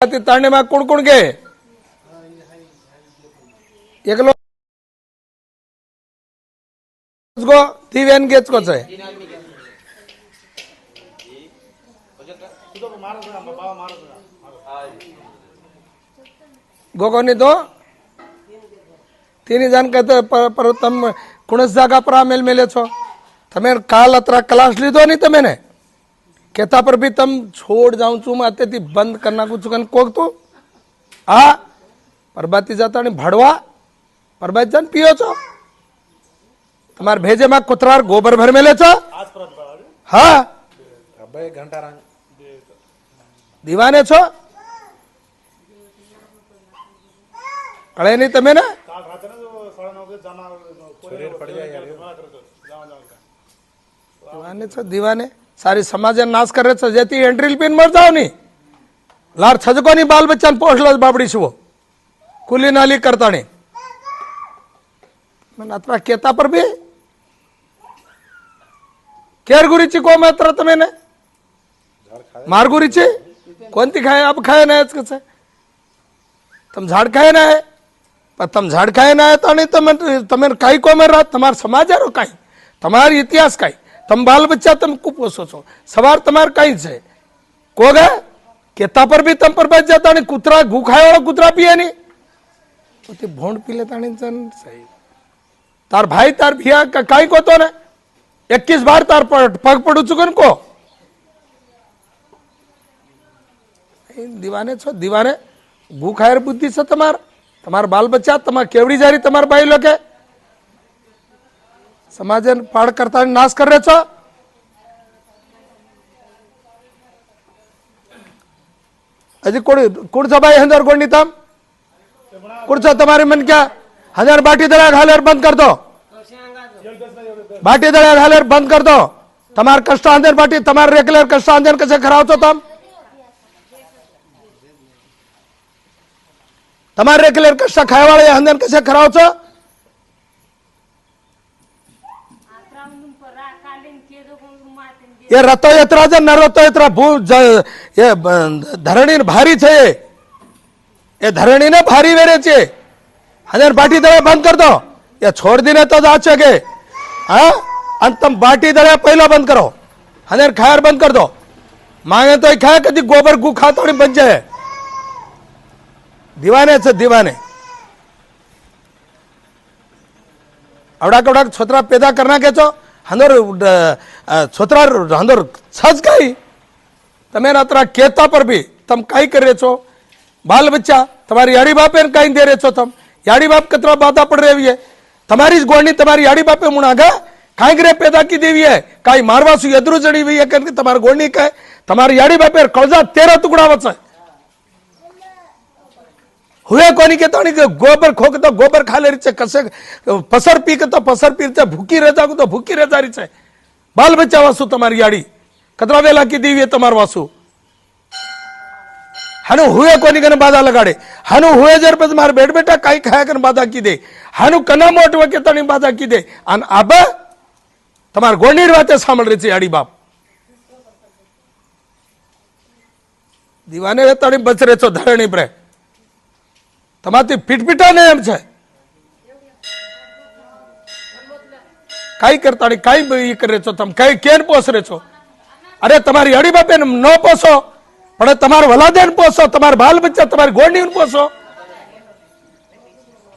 ताणे में कोण कोण गे एकलो गो दिव्यान गेच कोच आहे गोगोनी तो तीन जन कहते पर तम कुणस जागा पर आमेल मेले छो तमे काल अतरा क्लास लीधो नहीं तमे ने कहता पर भी तम छोड़ जाऊं चू मैं थी बंद करना कुछ कोक तो आ परबाती जाता नहीं भड़वा परबाती जान पियो छो तुम्हारे भेजे में कुतरार गोबर भर में ले छो हाँ घंटा दीवाने छो कड़े नहीं तमे ने दीवाने छो दीवाने सारी समाज नाश करे छे जेती एंट्री पिन मर जाओ नहीं लार छजको नहीं बाल बच्चा पोषल बाबड़ी छो कुली नाली करता नहीं मैं अतरा केता पर भी केर गुरीची को मैं अतरा तमेने मार गुरीची कोणती खाए अब खाए ना कसे तम झाड़ खाए ना है पर तम झाड़ खाए ना है तो नहीं तमें कई को में रहा तमार समाज रो कई तमार इतिहास कई तम बाल बच्चा तम को पोसो छो सवार तमार कई छे को गए केता पर भी तम पर बच जाता नहीं कुतरा घू खाए वाला कुतरा पिए नहीं तो ते भोंड पी लेता नहीं चन सही तार भाई तार भिया का कई को तो ने 21 बार तार पग पड़ू चुकन को दीवाने छो दीवाने भू खायर बुद्धि से तमार बाल बच्चा तमार केवड़ी जारी तमार भाई लोग है समाज पाड़ करता नाश कर रहे छो अजी कुड़ सभाई हजार कोण तम कुड़ तुम्हारे मन क्या हजार बाटी दड़ा घालेर बंद कर दो बाटी दड़ा घालेर बंद कर दो तमार कष्ट अंदर बाटी तमार रेगुलर कष्ट अंदर कसे खराव छो तम तमार रेगुलर कष्ट खाए वाले अंदर कसे खराव छो ये रतो यात्रा जो न रतो यात्रा भू ये धरणी भारी छे ये धरणी ने भारी वेरे छे हजार बाटी दड़ा बंद कर दो ये छोड़ दीने तो जा सके हाँ अंतम बाटी दड़ा पहला बंद करो हजार खायर बंद कर दो मांगे तो खाए कभी गोबर गु खाता नहीं बच जाए दीवाने से दीवाने अवड़ा कवड़ा छोतरा पैदा करना के छो हंदर छोतरा हंदर छज गई तमें अतरा केता पर भी तम कई कर रहे छो बाल बच्चा तुम्हारी याड़ी बापे कई दे रहे छो तम याड़ी बाप कतरा बाधा पड़ रही है तुम्हारी गोणी तुम्हारी याड़ी बापे मुनागा कई ग्रे पैदा की देवी है कई मारवासु यदरू चढ़ी हुई है करके तुम्हारी गोणी का तुम्हारी याड़ी बापे कौजा 13 टुकड़ा बचा हुए कोनी के तो गोबर खोक तो गोबर खा ले रही कसे पसर पी के तो पसर पी रही भूखी रह जागू तो भूखी रह जा रही है बाल बच्चा वासु तुम्हारी याड़ी कतरा वेला की दीवी है तुम्हार वासु हनु हुए कोनी कने बाधा लगाड़े हनु हुए जर पे तुम्हारे बेट बेटा कई खाया कर बाधा की दे हनु कना मोट वके तणी बाधा की दे अन अब तुम्हार गोणीर वाते सांभळ रही है याड़ी बाप दीवाने तणी बच रहे छो धरणी पर तमारी पीटपीटा ने एम छे कई करता नहीं कई कर रहे छो तम कई केन पोस रहे छो अरे तुम्हारी हड़ी बापे न पोसो पण तमार वलादेन पोसो तमार बाल बच्चा तमारी गोणी पोसो